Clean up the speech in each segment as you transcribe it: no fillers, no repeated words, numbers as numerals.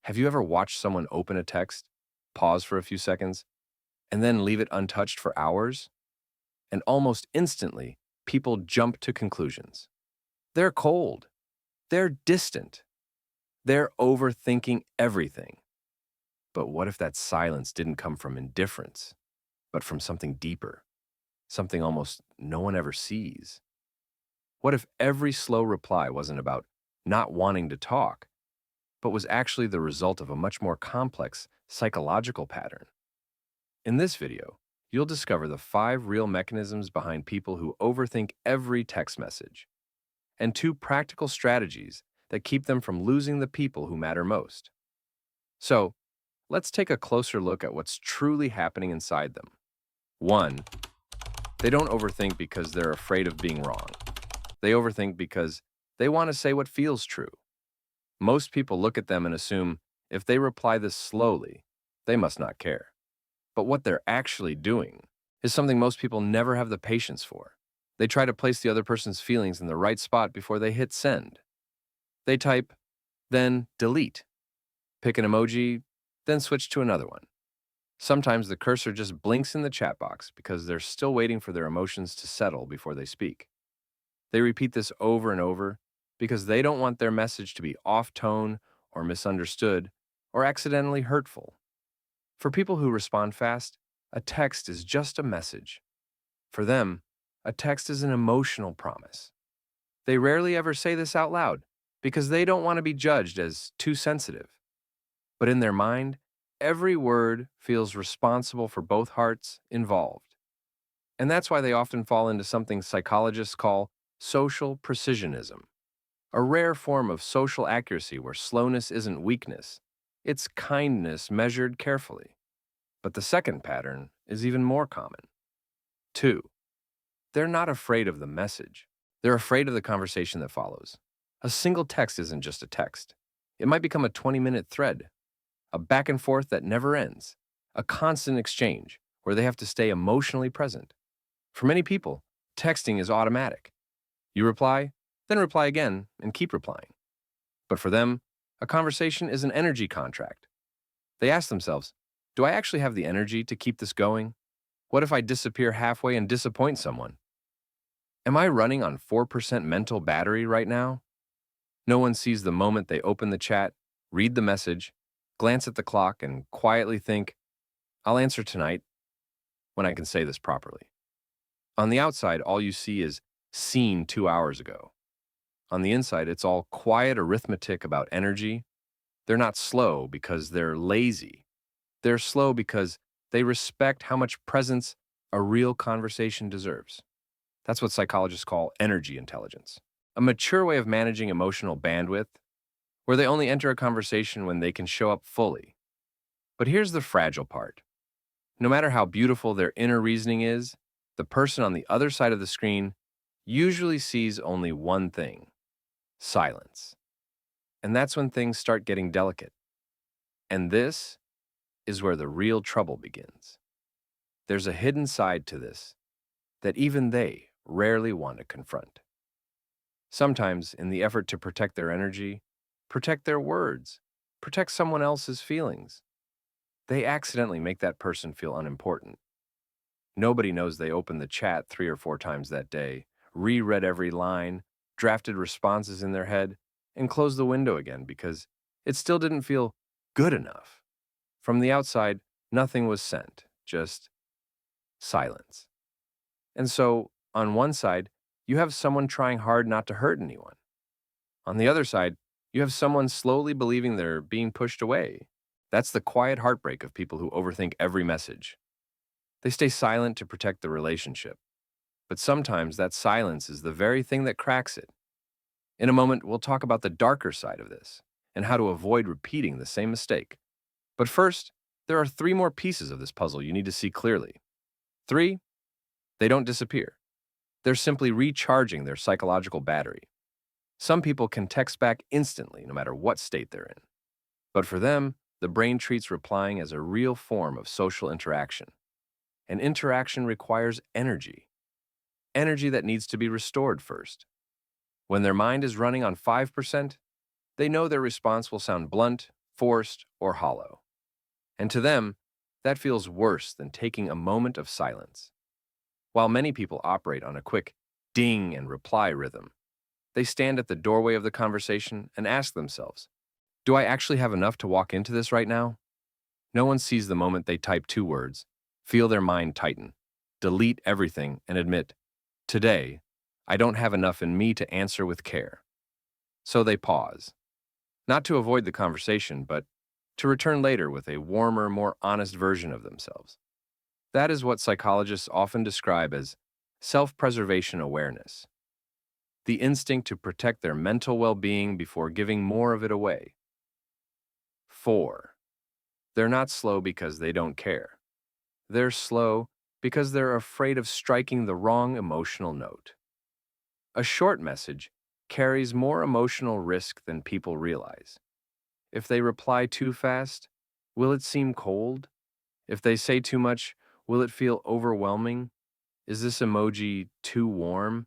Have you ever watched someone open a text, pause for a few seconds, and then leave it untouched for hours? And almost instantly, people jump to conclusions. They're cold. They're distant. They're overthinking everything. But what if that silence didn't come from indifference, but from something deeper, something almost no one ever sees? What if every slow reply wasn't about not wanting to talk, but was actually the result of a much more complex psychological pattern? In this video, you'll discover the 5 real mechanisms behind people who overthink every text message, and 2 practical strategies that keep them from losing the people who matter most. So, let's take a closer look at what's truly happening inside them. 1. They don't overthink because they're afraid of being wrong. They overthink because they want to say what feels true. Most people look at them and assume if they reply this slowly, they must not care. But what they're actually doing is something most people never have the patience for. They try to place the other person's feelings in the right spot before they hit send. They type, then delete. Pick an emoji, then switch to another one. Sometimes the cursor just blinks in the chat box because they're still waiting for their emotions to settle before they speak. They repeat this over and over because they don't want their message to be off tone or misunderstood or accidentally hurtful. For people who respond fast, a text is just a message. For them, a text is an emotional promise. They rarely ever say this out loud because they don't want to be judged as too sensitive. But in their mind, every word feels responsible for both hearts involved. And that's why they often fall into something psychologists call social precisionism, a rare form of social accuracy where slowness isn't weakness, it's kindness measured carefully. But the second pattern is even more common. 2. They're not afraid of the message. They're afraid of the conversation that follows. A single text isn't just a text. It might become a 20-minute thread, a back and forth that never ends, a constant exchange where they have to stay emotionally present. For many people, texting is automatic. You reply, then reply again, and keep replying. But for them, a conversation is an energy contract. They ask themselves, do I actually have the energy to keep this going? What if I disappear halfway and disappoint someone? Am I running on 4% mental battery right now? No one sees the moment they open the chat, read the message, glance at the clock, and quietly think, I'll answer tonight when I can say this properly. On the outside, all you see is seen 2 hours ago. On the inside, it's all quiet arithmetic about energy. They're not slow because they're lazy. They're slow because they respect how much presence a real conversation deserves. That's what psychologists call energy intelligence, a mature way of managing emotional bandwidth where they only enter a conversation when they can show up fully. But here's the fragile part. No matter how beautiful their inner reasoning is, the person on the other side of the screen usually sees only one thing: silence. And that's when things start getting delicate. And this is where the real trouble begins. There's a hidden side to this that even they rarely want to confront. Sometimes, in the effort to protect their energy, protect their words, protect someone else's feelings, they accidentally make that person feel unimportant. Nobody knows they opened the chat 3 or 4 times that day, reread every line, drafted responses in their head, and closed the window again because it still didn't feel good enough. From the outside, nothing was sent, just silence. And so, on one side, you have someone trying hard not to hurt anyone. On the other side, you have someone slowly believing they're being pushed away. That's the quiet heartbreak of people who overthink every message. They stay silent to protect the relationship. But sometimes that silence is the very thing that cracks it. In a moment, we'll talk about the darker side of this and how to avoid repeating the same mistake. But first, there are 3 more pieces of this puzzle you need to see clearly. 3, they don't disappear. They're simply recharging their psychological battery. Some people can text back instantly, no matter what state they're in. But for them, the brain treats replying as a real form of social interaction. And interaction requires energy. Energy that needs to be restored first. When their mind is running on 5%, they know their response will sound blunt, forced, or hollow. And to them, that feels worse than taking a moment of silence. While many people operate on a quick ding and reply rhythm, they stand at the doorway of the conversation and ask themselves, do I actually have enough to walk into this right now? No one sees the moment they type 2 words, feel their mind tighten, delete everything, and admit, today, I don't have enough in me to answer with care. So they pause, not to avoid the conversation, but to return later with a warmer, more honest version of themselves. That is what psychologists often describe as self-preservation awareness, the instinct to protect their mental well-being before giving more of it away. 4. They're not slow because they don't care. They're slow because they're afraid of striking the wrong emotional note. A short message carries more emotional risk than people realize. If they reply too fast, will it seem cold? If they say too much, will it feel overwhelming? Is this emoji too warm?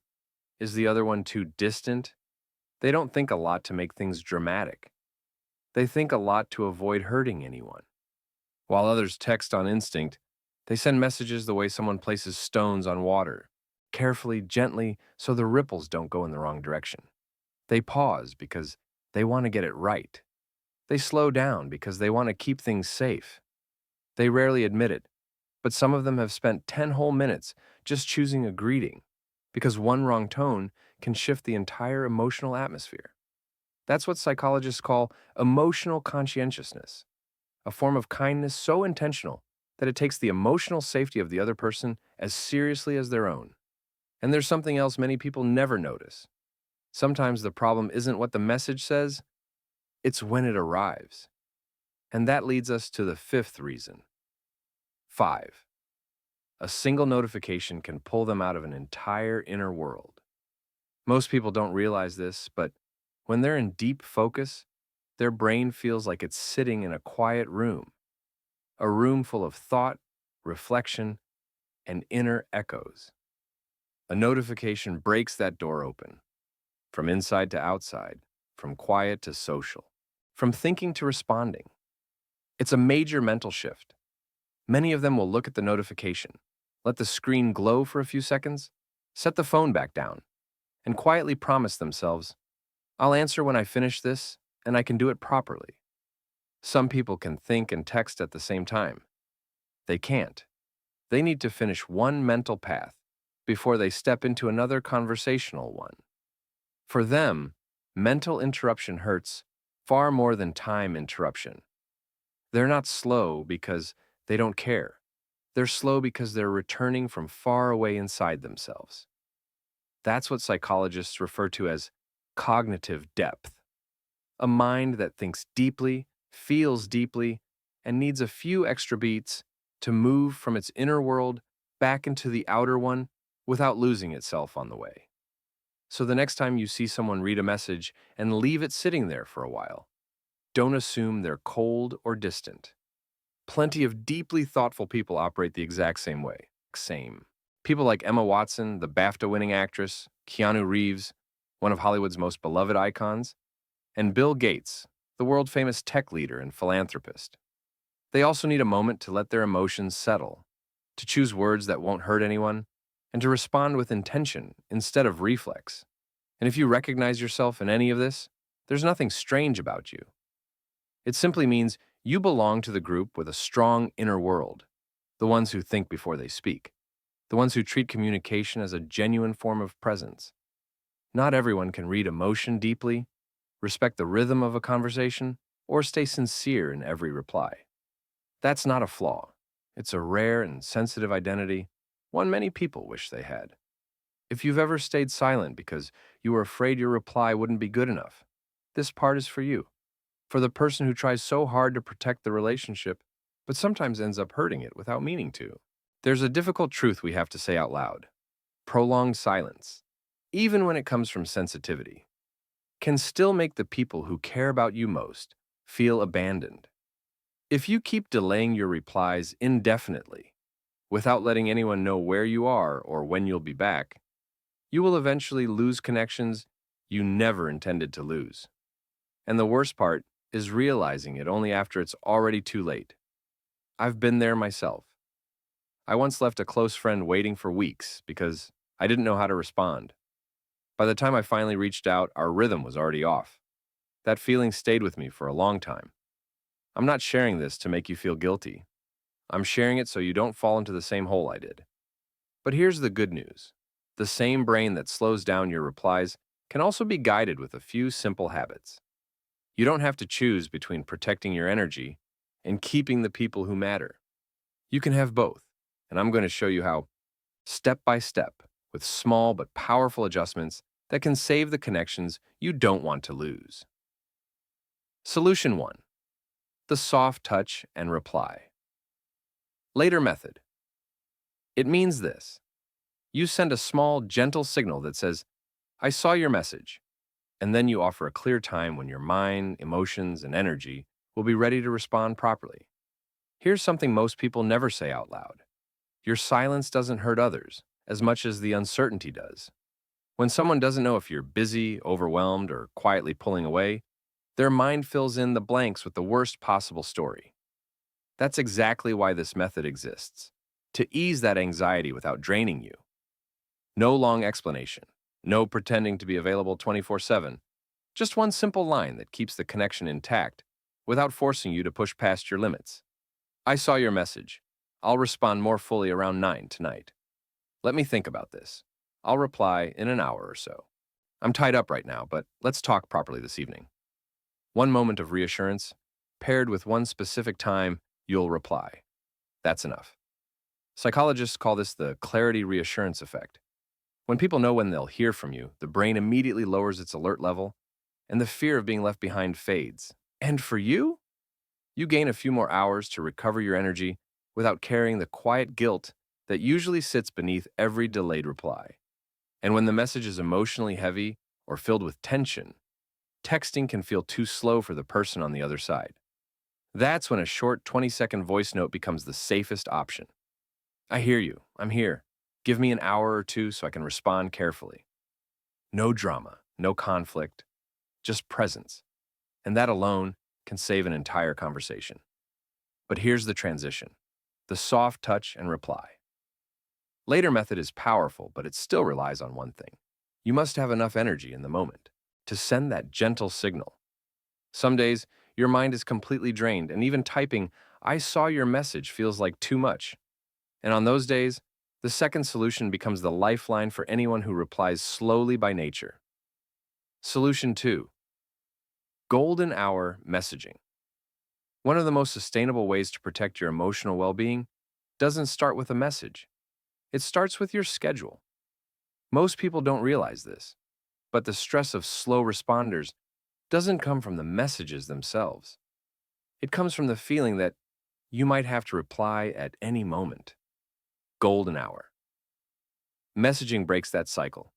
Is the other one too distant? They don't think a lot to make things dramatic. They think a lot to avoid hurting anyone. While others text on instinct, they send messages the way someone places stones on water, carefully, gently, so the ripples don't go in the wrong direction. They pause because they want to get it right. They slow down because they want to keep things safe. They rarely admit it, but some of them have spent 10 whole minutes just choosing a greeting, because one wrong tone can shift the entire emotional atmosphere. That's what psychologists call emotional conscientiousness, a form of kindness so intentional that it takes the emotional safety of the other person as seriously as their own. And there's something else many people never notice. Sometimes the problem isn't what the message says, it's when it arrives. And that leads us to the 5th reason. 5. A single notification can pull them out of an entire inner world. Most people don't realize this, but when they're in deep focus, their brain feels like it's sitting in a quiet room, a room full of thought, reflection, and inner echoes. A notification breaks that door open, from inside to outside, from quiet to social, from thinking to responding. It's a major mental shift. Many of them will look at the notification, let the screen glow for a few seconds, set the phone back down, and quietly promise themselves, I'll answer when I finish this, and I can do it properly. Some people can think and text at the same time. They can't. They need to finish one mental path before they step into another conversational one. For them, mental interruption hurts far more than time interruption. They're not slow because they don't care. They're slow because they're returning from far away inside themselves. That's what psychologists refer to as cognitive depth, a mind that thinks deeply, feels deeply, and needs a few extra beats to move from its inner world back into the outer one without losing itself on the way. So the next time you see someone read a message and leave it sitting there for a while, don't assume they're cold or distant. Plenty of deeply thoughtful people operate the exact same way. People like Emma Watson, the BAFTA-winning actress, Keanu Reeves, one of Hollywood's most beloved icons, and Bill Gates, the world-famous tech leader and philanthropist. They also need a moment to let their emotions settle, to choose words that won't hurt anyone, and to respond with intention instead of reflex. And if you recognize yourself in any of this, there's nothing strange about you. It simply means you belong to the group with a strong inner world, the ones who think before they speak, the ones who treat communication as a genuine form of presence. Not everyone can read emotion deeply, respect the rhythm of a conversation, or stay sincere in every reply. That's not a flaw. It's a rare and sensitive identity, one many people wish they had. If you've ever stayed silent because you were afraid your reply wouldn't be good enough, this part is for you. For the person who tries so hard to protect the relationship, but sometimes ends up hurting it without meaning to. There's a difficult truth we have to say out loud. Prolonged silence, even when it comes from sensitivity, can still make the people who care about you most feel abandoned. If you keep delaying your replies indefinitely, without letting anyone know where you are or when you'll be back, you will eventually lose connections you never intended to lose. And the worst part is realizing it only after it's already too late. I've been there myself. I once left a close friend waiting for weeks because I didn't know how to respond. By the time I finally reached out, our rhythm was already off. That feeling stayed with me for a long time. I'm not sharing this to make you feel guilty. I'm sharing it so you don't fall into the same hole I did. But here's the good news. The same brain that slows down your replies can also be guided with a few simple habits. You don't have to choose between protecting your energy and keeping the people who matter. You can have both, and I'm going to show you how, step by step, with small but powerful adjustments that can save the connections you don't want to lose. Solution 1. The soft touch and reply. Later method. It means this. You send a small, gentle signal that says, I saw your message, and then you offer a clear time when your mind, emotions, and energy will be ready to respond properly. Here's something most people never say out loud. Your silence doesn't hurt others as much as the uncertainty does. When someone doesn't know if you're busy, overwhelmed, or quietly pulling away, their mind fills in the blanks with the worst possible story. That's exactly why this method exists, to ease that anxiety without draining you. No long explanation, no pretending to be available 24/7, just one simple line that keeps the connection intact without forcing you to push past your limits. I saw your message. I'll respond more fully around 9 tonight. Let me think about this. I'll reply in an hour or so. I'm tied up right now, but let's talk properly this evening. One moment of reassurance, paired with one specific time you'll reply. That's enough. Psychologists call this the clarity reassurance effect. When people know when they'll hear from you, the brain immediately lowers its alert level, and the fear of being left behind fades. And for you, you gain a few more hours to recover your energy without carrying the quiet guilt that usually sits beneath every delayed reply. And when the message is emotionally heavy or filled with tension, texting can feel too slow for the person on the other side. That's when a short 20-second voice note becomes the safest option. I hear you. I'm here. Give me an hour or two so I can respond carefully. No drama, no conflict, just presence. And that alone can save an entire conversation. But here's the transition. The soft touch and reply. Later method is powerful, but it still relies on one thing. You must have enough energy in the moment to send that gentle signal. Some days, your mind is completely drained, and even typing, I saw your message feels like too much. And on those days, the second solution becomes the lifeline for anyone who replies slowly by nature. Solution 2. Golden hour messaging. One of the most sustainable ways to protect your emotional well-being doesn't start with a message. It starts with your schedule. Most people don't realize this, but the stress of slow responders doesn't come from the messages themselves. It comes from the feeling that you might have to reply at any moment. Golden hour. Messaging breaks that cycle.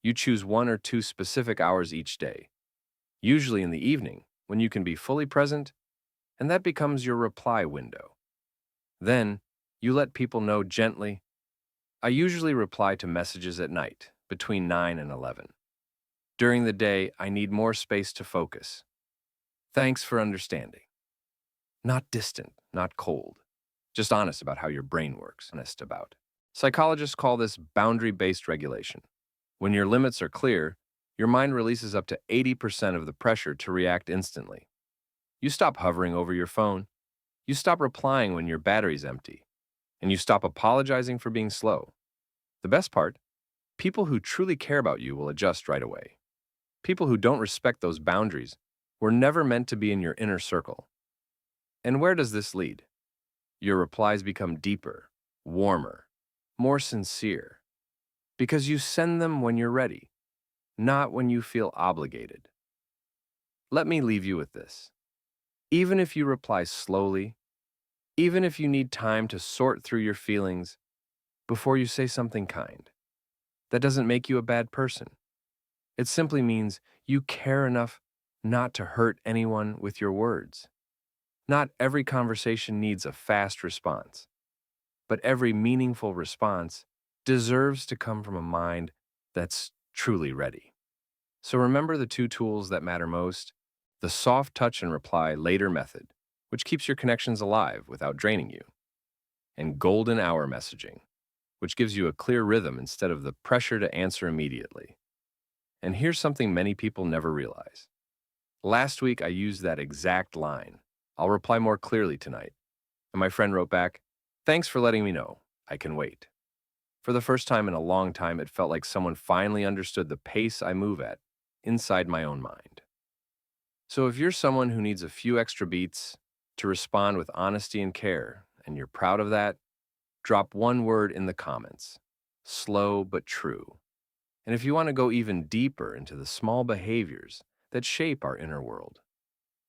You choose 1 or 2 specific hours each day, usually in the evening when you can be fully present, and that becomes your reply window. Then, you let people know gently, I usually reply to messages at night, between 9 and 11. During the day, I need more space to focus. Thanks for understanding. Not distant, not cold. Just honest about how your brain works. Honest about. Psychologists call this boundary-based regulation. When your limits are clear, your mind releases up to 80% of the pressure to react instantly. You stop hovering over your phone. You stop replying when your battery's empty. And you stop apologizing for being slow. The best part? People who truly care about you will adjust right away. People who don't respect those boundaries were never meant to be in your inner circle. And where does this lead? Your replies become deeper, warmer, more sincere, because you send them when you're ready, not when you feel obligated. Let me leave you with this. Even if you reply slowly, even if you need time to sort through your feelings before you say something kind, that doesn't make you a bad person. It simply means you care enough not to hurt anyone with your words. Not every conversation needs a fast response, but every meaningful response deserves to come from a mind that's truly ready. So remember the 2 tools that matter most: The soft touch and reply later method, which keeps your connections alive without draining you. And golden hour messaging, which gives you a clear rhythm instead of the pressure to answer immediately. And here's something many people never realize. Last week, I used that exact line. I'll reply more clearly tonight. And my friend wrote back, "Thanks for letting me know. I can wait." For the first time in a long time, it felt like someone finally understood the pace I move at inside my own mind. So if you're someone who needs a few extra beats to respond with honesty and care, and you're proud of that, drop one word in the comments. Slow but true. And if you want to go even deeper into the small behaviors that shape our inner world,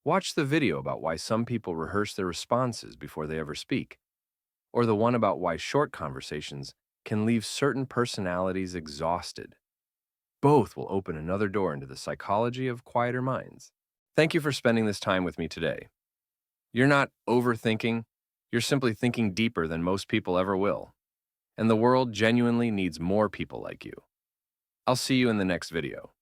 watch the video about why some people rehearse their responses before they ever speak, or the one about why short conversations can leave certain personalities exhausted. Both will open another door into the psychology of quieter minds. Thank you for spending this time with me today. You're not overthinking, you're simply thinking deeper than most people ever will. And the world genuinely needs more people like you. I'll see you in the next video.